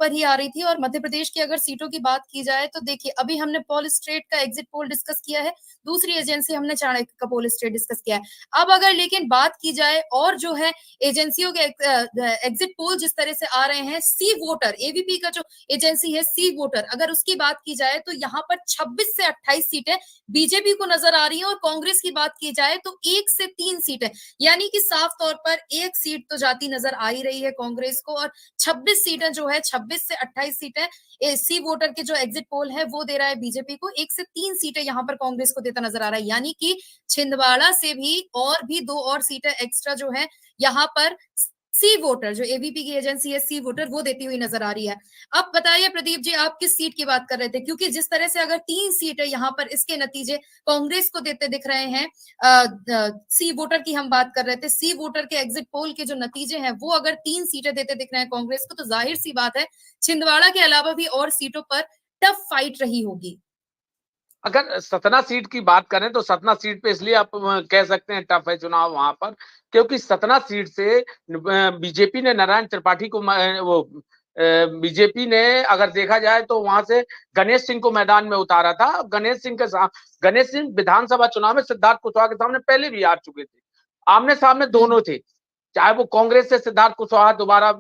पर ही आ रही थी। और मध्य प्रदेश की अगर सीटों की बात की जाए तो देखिए, अभी हमने पॉल स्ट्रेट का एग्जिट पोल डिस्कस किया है, दूसरी एजेंसी हमने चाणक्य का पोल स्ट्रेट डिस्कस किया है। अब अगर लेकिन बात की जाए और जो है एजेंसियों के एग्जिट पोल जिस तरह से आ रहे हैं, सी वोटर एबीपी का जो एजेंसी है सी वोटर, अगर उसकी बात की जाए तो यहाँ पर 26 से 28 सीटें बीजेपी को नजर आ रही है। और कांग्रेस की बात की जाए तो 1 से 3 सीटें, यानी कि साफ तौर पर एक सीट तो जाती नजर आ ही रही है कांग्रेस को। और 26 सीटें जो है, 26 से 28 सीटें सी वोटर के जो एग्जिट पोल है वो दे रहा है बीजेपी को, 1 से 3 सीटें यहाँ पर कांग्रेस को देता नजर आ रहा है। यानी कि छिंदवाड़ा से भी और भी 2 और सीटें एक्स्ट्रा जो है यहाँ पर सी वोटर, जो एबीपी की एजेंसी है सी वोटर, वो देती हुई नजर आ रही है। अब बताइए प्रदीप जी, आप किस सीट की बात कर रहे थे? क्योंकि जिस तरह से अगर 3 सीटें यहाँ पर इसके नतीजे कांग्रेस को देते दिख रहे हैं, सी वोटर की हम बात कर रहे थे, सी वोटर के एग्जिट पोल के जो नतीजे हैं वो अगर 3 सीटें देते दिख रहे हैं कांग्रेस को, तो जाहिर सी बात है छिंदवाड़ा के अलावा भी और सीटों पर टफ फाइट रही होगी। अगर सतना सीट की बात करें तो सतना सीट पे इसलिए आप कह सकते हैं टफ है चुनाव वहां पर, क्योंकि सतना सीट से बीजेपी ने नारायण त्रिपाठी को वो बीजेपी ने अगर देखा जाए तो वहां से गणेश सिंह को मैदान में उतारा था। गणेश सिंह विधानसभा चुनाव में सिद्धार्थ कुशवाहा के सामने पहले भी हार चुके थे, आमने सामने दोनों थे। चाहे वो कांग्रेस से सिद्धार्थ कुशवाहा दोबारा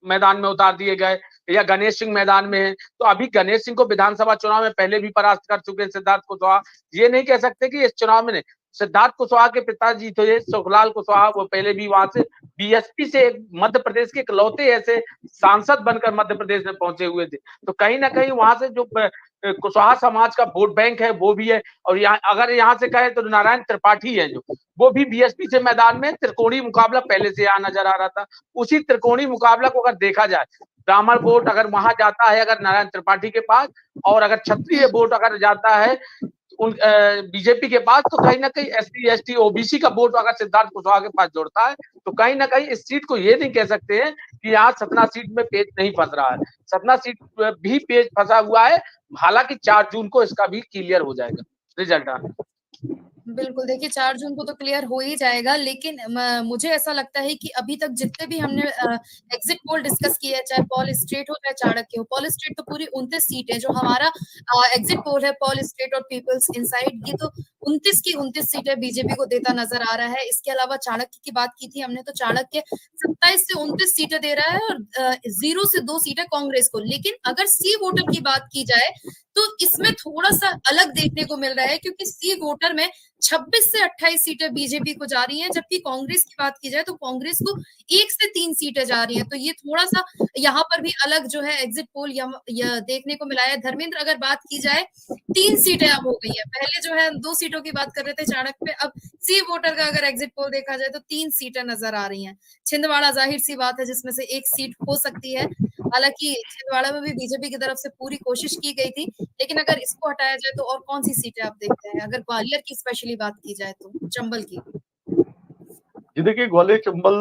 मैदान में उतार दिए गए या गणेश सिंह मैदान में है, तो अभी गणेश सिंह को विधानसभा चुनाव में पहले भी परास्त कर चुके सिद्धार्थ कुशवाहा। ये नहीं कह सकते कि इस चुनाव में नहीं। सिद्धार्थ कुशवाहा के पिताजी थे सुखलाल कुशवाहा, वो पहले भी वहां से बीएसपी से मध्य प्रदेश के इकलौते ऐसे सांसद बनकर मध्य प्रदेश में पहुंचे हुए थे। तो कहीं ना कहीं वहां से जो कुशवाहा समाज का वोट बैंक है वो भी है। और यहाँ अगर यहाँ से कहे तो नारायण त्रिपाठी है जो, वो भी बीएसपी से मैदान में त्रिकोणीय मुकाबला पहले से यहाँ नजर आ रहा था। उसी त्रिकोणीय मुकाबला को अगर देखा जाए, ब्राह्मण वोट अगर वहां जाता है अगर नारायण त्रिपाठी के पास, और अगर क्षत्रिय वोट अगर जाता है उन बीजेपी के पास, तो कहीं ना कहीं एससी एसटी ओबीसी का वोट अगर सिद्धार्थ कुशवाहा के पास जोड़ता है, तो कहीं ना कहीं इस सीट को ये नहीं कह सकते हैं कि यहाँ सतना सीट में पेच नहीं फंस रहा है। सतना सीट भी पेच फंसा हुआ है, हालांकि 4 जून को इसका भी क्लियर हो जाएगा रिजल्ट आने। बिल्कुल, देखिए 4 जून को तो क्लियर हो ही जाएगा, लेकिन मुझे ऐसा लगता है कि अभी तक जितने भी हमने एग्जिट पोल डिस्कस किए हैं, चाहे पॉल स्ट्रेट हो चाहे चाणक्य हो, पॉल स्ट्रेट तो पूरी 29 सीटें जो हमारा एग्जिट पोल है पॉल स्ट्रेट और पीपल्स इनसाइड, ये तो 29 की 29 सीटें बीजेपी को देता नजर आ रहा है। इसके अलावा चाणक्य की बात की थी हमने, तो चाणक्य 27 से 29 सीटें दे रहा है और 0 से 2 सीटें कांग्रेस को। लेकिन अगर सी वोटर की बात की जाए तो इसमें थोड़ा सा अलग देखने को मिल रहा है, क्योंकि सी वोटर में 26 से 28 सीटें बीजेपी को जा रही हैं, जबकि कांग्रेस की बात की जाए तो कांग्रेस को 1 से 3 सीटें जा रही हैं। तो ये थोड़ा सा यहाँ पर भी अलग जो है एग्जिट पोल यह देखने को मिला है। धर्मेंद्र, अगर बात की जाए 3 सीटें अब हो गई है, पहले जो है 2 सीटों की बात कर रहे थे चाणक्य पे, अब सी वोटर का अगर एग्जिट पोल देखा जाए तो 3 सीटें नजर आ रही हैं। छिंदवाड़ा जाहिर सी बात है जिसमें से 1 सीट हो सकती है, हालांकि छिंदवाड़ा में भी बीजेपी की तरफ से पूरी कोशिश की गई थी। लेकिन अगर इसको हटाया जाए तो और कौन सी सीटें आप देखते हैं, अगर ग्वालियर की स्पेशली बात की जाए तो, चंबल की? जी देखिए, ग्वालियर चंबल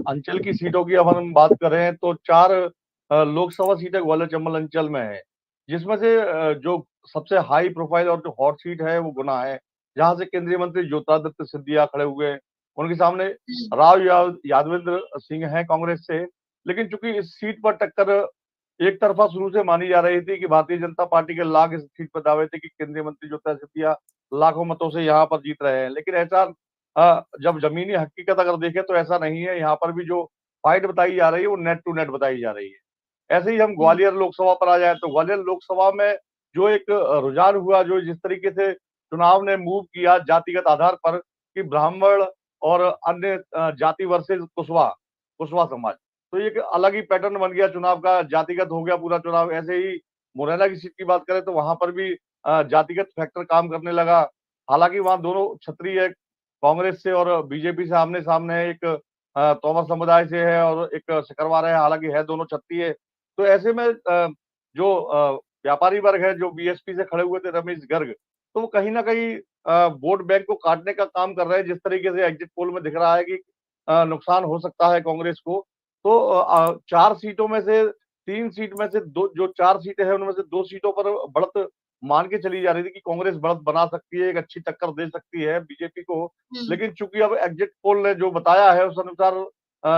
अंचल की सीटों की अब हम बात कर रहे हैं तो 4 लोकसभा सीटें ग्वालियर चंबल अंचल में है, जिसमें से जो सबसे हाई प्रोफाइल और जो हॉट सीट है वो गुना है, जहां से केंद्रीय मंत्री ज्योतिरादित्य सिंधिया खड़े हुए हैं। उनके सामने राव यादवेंद्र सिंह हैं कांग्रेस से। लेकिन चूंकि इस सीट पर टक्कर एक तरफा शुरू से मानी जा रही थी कि भारतीय जनता पार्टी के लाख इस सीट पर दावे थे कि केंद्रीय मंत्री ज्योतिरादित्य सिंधिया लाखों मतों से यहाँ पर जीत रहे हैं, लेकिन ऐसा जब जमीनी हकीकत अगर देखें तो ऐसा नहीं है। यहाँ पर भी जो फाइट बताई जा रही है वो नेट टू नेट बताई जा रही है। ऐसे ही हम ग्वालियर लोकसभा पर आ जाए तो ग्वालियर लोकसभा में जो एक रुझान हुआ, जो जिस तरीके से चुनाव ने मूव किया जातिगत आधार पर कि ब्राह्मण और अन्य जाति वर्सेस कुशवाहा समाज, तो ये एक अलग ही पैटर्न बन गया चुनाव का, जातिगत हो गया पूरा चुनाव। ऐसे ही मुरैना की सीट की बात करें तो वहां पर भी जातिगत फैक्टर काम करने लगा। हालांकि वहां दोनों क्षत्रिय कांग्रेस से और बीजेपी से आमने सामने है, एक तोमर समुदाय से है और एक सिकरवार है, हालांकि है दोनों छत्तीय है। तो ऐसे में जो व्यापारी वर्ग है जो बीएसपी से खड़े हुए थे रमेश गर्ग, तो वो कहीं ना कहीं वोट बैंक को काटने का काम कर रहे हैं। जिस तरीके से एग्जिट पोल में दिख रहा है कि नुकसान हो सकता है कांग्रेस को, तो 4 सीटों में से 3 सीट में से दो, जो 4 सीटें हैं उनमें से 2 सीटों पर बढ़त मान के चली जा रही थी कि कांग्रेस बढ़त बना सकती है, एक अच्छी टक्कर दे सकती है बीजेपी को। लेकिन चूंकि अब एग्जिट पोल ने जो बताया है उस अनुसार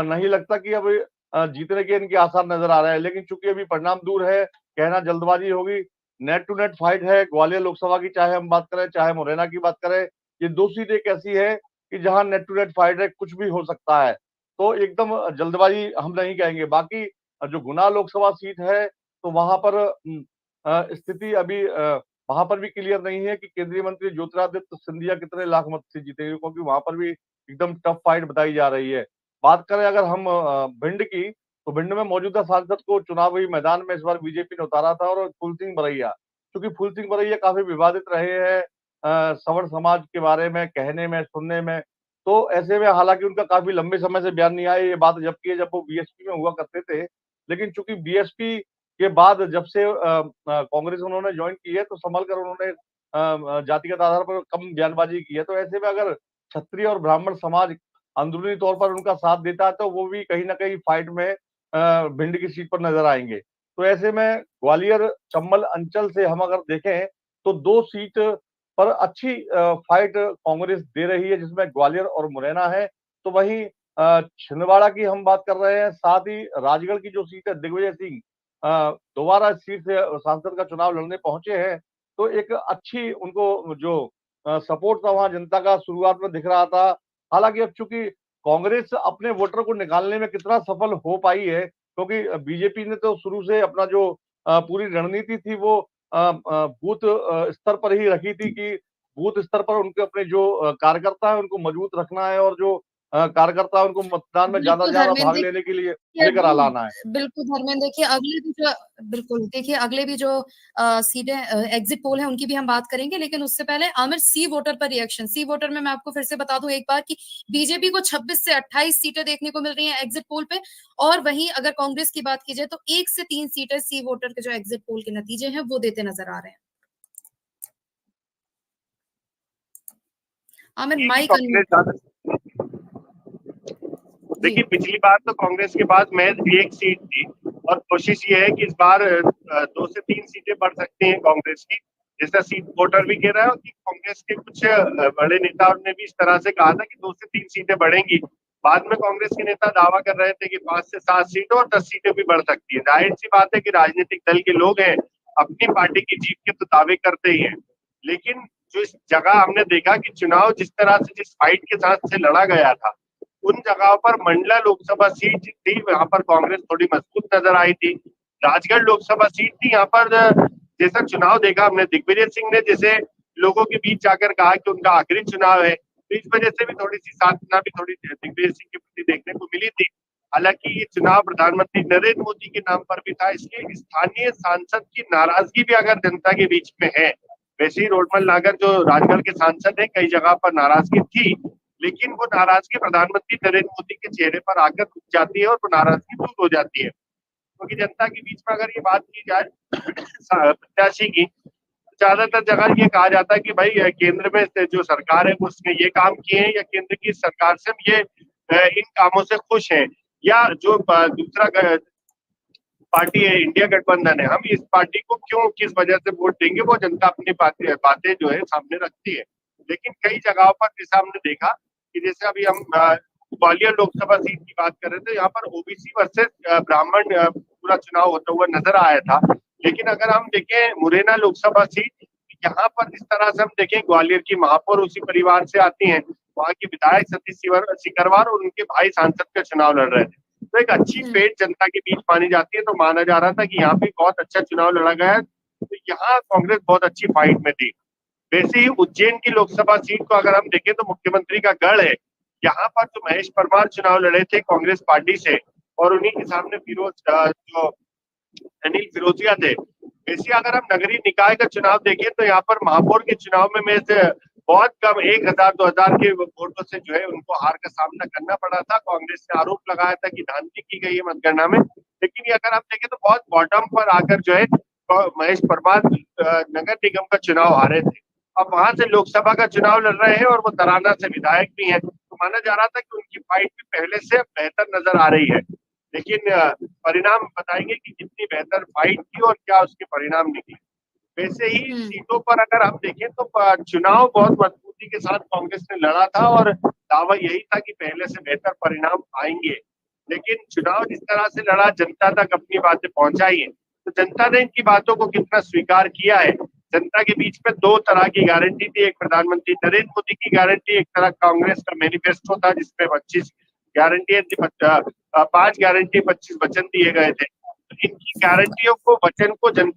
नहीं लगता कि अब जीतने के इनके आसार नजर आ रहे हैं। लेकिन चूंकि अभी परिणाम दूर है, कहना जल्दबाजी होगी। नेट टू नेट फाइट है ग्वालियर लोकसभा की, चाहे हम बात करें चाहे मुरैना की बात करें। ये दो सीट एक ऐसी है कि जहां नेट टू नेट फाइट है, कुछ भी हो सकता है। तो एकदम जल्दबाजी हम नहीं कहेंगे। बाकी जो गुना लोकसभा सीट है, तो वहां पर स्थिति अभी वहां पर भी क्लियर नहीं है कि केंद्रीय मंत्री ज्योतिरादित्य सिंधिया कितने लाख मत से जीतेंगे, क्योंकि वहां पर भी एकदम टफ फाइट बताई जा रही है। बात करें अगर हम भिंड की, तो भिंड में मौजूदा सांसद को चुनावी मैदान में इस बार बीजेपी ने उतारा था, और फूल सिंह बरैया, क्योंकि फूल सिंह बरैया काफी विवादित रहे हैं सवर्ण समाज के बारे में कहने में सुनने में। तो ऐसे में हालांकि उनका काफी लंबे समय से बयान नहीं आया ये बात, जबकि जब वो बीएसपी में हुआ करते थे। लेकिन चूंकि बीएसपी के बाद जब से कांग्रेस उन्होंने ज्वाइन की है, तो संभल कर उन्होंने जातिगत आधार पर कम बयानबाजी की है। तो ऐसे में अगर क्षत्रिय और ब्राह्मण समाज अंदरूनी तौर पर उनका साथ देता है, तो वो भी कहीं ना कहीं फाइट में भिंड की सीट पर नजर आएंगे। तो ऐसे में ग्वालियर चंबल अंचल से हम अगर देखें, तो दो सीट पर अच्छी फाइट कांग्रेस दे रही है, जिसमें ग्वालियर और मुरैना है। तो वहीं छिंदवाड़ा की हम बात कर रहे हैं, साथ ही राजगढ़ की जो सीट है, दिग्विजय सिंह दोबारा इस सीट से सांसद का चुनाव लड़ने पहुंचे हैं। तो एक अच्छी उनको जो सपोर्ट था वहां जनता का शुरुआत में दिख रहा था। हालांकि अब चूंकि कांग्रेस अपने वोटर को निकालने में कितना सफल हो पाई है, क्योंकि बीजेपी ने तो शुरू से अपना जो पूरी रणनीति थी वो बूथ स्तर पर ही रखी थी कि बूथ स्तर पर उनके अपने जो कार्यकर्ता है उनको मजबूत रखना है, और जो कार्यकर्ता है उनको मतदान में ज्यादा से बिल्कुल ज्यादा भाग धर्मेंद्र लेने के लिए देखिए लेकर आना है। बिल्कुल धर्मेंद्र देखिए अगले भी जो सीटें एग्जिट पोल है उनकी भी हम बात करेंगे, लेकिन उससे पहले आमिर सी वोटर पर रिएक्शन। सी वोटर में मैं आपको फिर से बता दूं एक बार कि बीजेपी को 26 से 28 सीटें देखने को मिल रही हैं एग्जिट पोल पे, और वहीं अगर कांग्रेस की बात की जाए तो 1 से 3 सीटें सी वोटर के जो एग्जिट पोल के नतीजे हैं वो देते नजर आ रहे हैं। Aamir mic unmute. देखिए पिछली बार तो कांग्रेस के पास महज एक सीट थी, और कोशिश ये है कि इस बार 2 से 3 सीटें बढ़ सकती हैं कांग्रेस की, जैसा सीट वोटर भी कह रहा है। कि कांग्रेस के कुछ बड़े नेताओं ने भी इस तरह से कहा था कि 2 से 3 सीटें बढ़ेंगी। बाद में कांग्रेस के नेता दावा कर रहे थे कि 5 से 7 सीटें और 10 सीटें भी बढ़ सकती है। जाहिर सी बात है कि राजनीतिक दल के लोग हैं, अपनी पार्टी की जीत के तो दावे करते ही हैं। लेकिन जो इस जगह हमने देखा कि चुनाव जिस तरह से जिस फाइट के साथ से लड़ा गया था, उन जगहों पर मंडला लोकसभा सीट थी, वहां पर कांग्रेस थोड़ी मजबूत नजर आई थी। राजगढ़ लोकसभा सीट थी, यहाँ पर जैसा चुनाव देखा हमने, दिग्विजय सिंह ने जैसे लोगों के बीच जाकर कहा कि उनका आखिरी चुनाव है, तो इस वजह से भी थोड़ी सी साधना भी थोड़ी दिग्विजय सिंह के प्रति देखने को मिली थी। हालांकि ये चुनाव प्रधानमंत्री नरेंद्र मोदी के नाम पर भी था, इसलिए स्थानीय सांसद की नाराजगी भी अगर जनता के बीच में है, वैसे ही रोडमल नागर जो राजगढ़ के सांसद है, कई जगह पर नाराजगी थी, लेकिन वो नाराजगी प्रधानमंत्री नरेंद्र मोदी के चेहरे पर आकर रुक जाती है और वो नाराजगी दूर हो जाती है। क्योंकि जनता के बीच में अगर ये बात की जाए प्रत्याशी की, ज्यादातर जगह ये कहा जाता है कि भाई केंद्र में जो सरकार है उसने ये काम किए हैं, या केंद्र की सरकार से हम ये इन कामों से खुश हैं, या जो दूसरा पार्टी है इंडिया गठबंधन है, हम इस पार्टी को क्यों किस वजह से वोट देंगे, वो जनता अपनी बातें जो है सामने रखती है। लेकिन कई जगहों पर जैसा हमने देखा कि जैसे अभी हम ग्वालियर लोकसभा सीट की बात कर रहे थे, यहाँ पर ओबीसी वर्सेस ब्राह्मण पूरा चुनाव होता हुआ नजर आया था। लेकिन अगर हम देखें मुरैना लोकसभा सीट, यहाँ पर जिस तरह से हम देखें ग्वालियर की महापौर उसी परिवार से आती हैं, वहाँ की विधायक सतीश सिकरवार और उनके भाई सांसद का चुनाव लड़ रहे थे। तो एक अच्छी फेट जनता के बीच मानी जाती है, तो माना जा रहा था कि यहाँ पे बहुत अच्छा चुनाव लड़ा गया है, तो यहाँ कांग्रेस बहुत अच्छी फाइट में थी। वैसे ही उज्जैन की लोकसभा सीट को अगर हम देखें तो मुख्यमंत्री का गढ़ है, यहाँ पर जो महेश परमार चुनाव लड़े थे कांग्रेस पार्टी से, और उन्हीं के सामने जो अनिल फिरोजिया थे। वैसे अगर हम नगरीय निकाय का चुनाव देखें तो यहाँ पर महापौर के चुनाव में से बहुत कम 1000-2000 के वोटों से जो है उनको हार का सामना करना पड़ा था। कांग्रेस ने आरोप लगाया था कि धांधली की गई है मतगणना में, लेकिन ये अगर हम देखें तो बहुत बॉटम पर आकर जो है महेश परमार नगर निगम का चुनाव हारे थे। अब वहां से लोकसभा का चुनाव लड़ रहे हैं और वो तराना से विधायक भी हैं, तो माना जा रहा था कि उनकी फाइट भी पहले से बेहतर नजर आ रही है। लेकिन परिणाम बताएंगे कि कितनी बेहतर फाइट थी और क्या उसके परिणाम निकले। वैसे ही सीटों पर अगर हम देखें तो चुनाव बहुत मजबूती के साथ कांग्रेस ने लड़ा था, और दावा यही था कि पहले से बेहतर परिणाम आएंगे। लेकिन चुनाव जिस तरह से लड़ा, जनता तक अपनी बातें पहुंचाई है, तो जनता ने इनकी बातों को कितना स्वीकार किया है। जनता के बीच में दो तरह की गारंटी थी, एक प्रधानमंत्री नरेंद्र मोदी की गारंटी, एक तरह कांग्रेस का मैनिफेस्टो था जिसमें 25 गारंटी 5 गारंटी 25 वचन दिए गए थे। तो इनकी गारंटियों को, वचन को जनता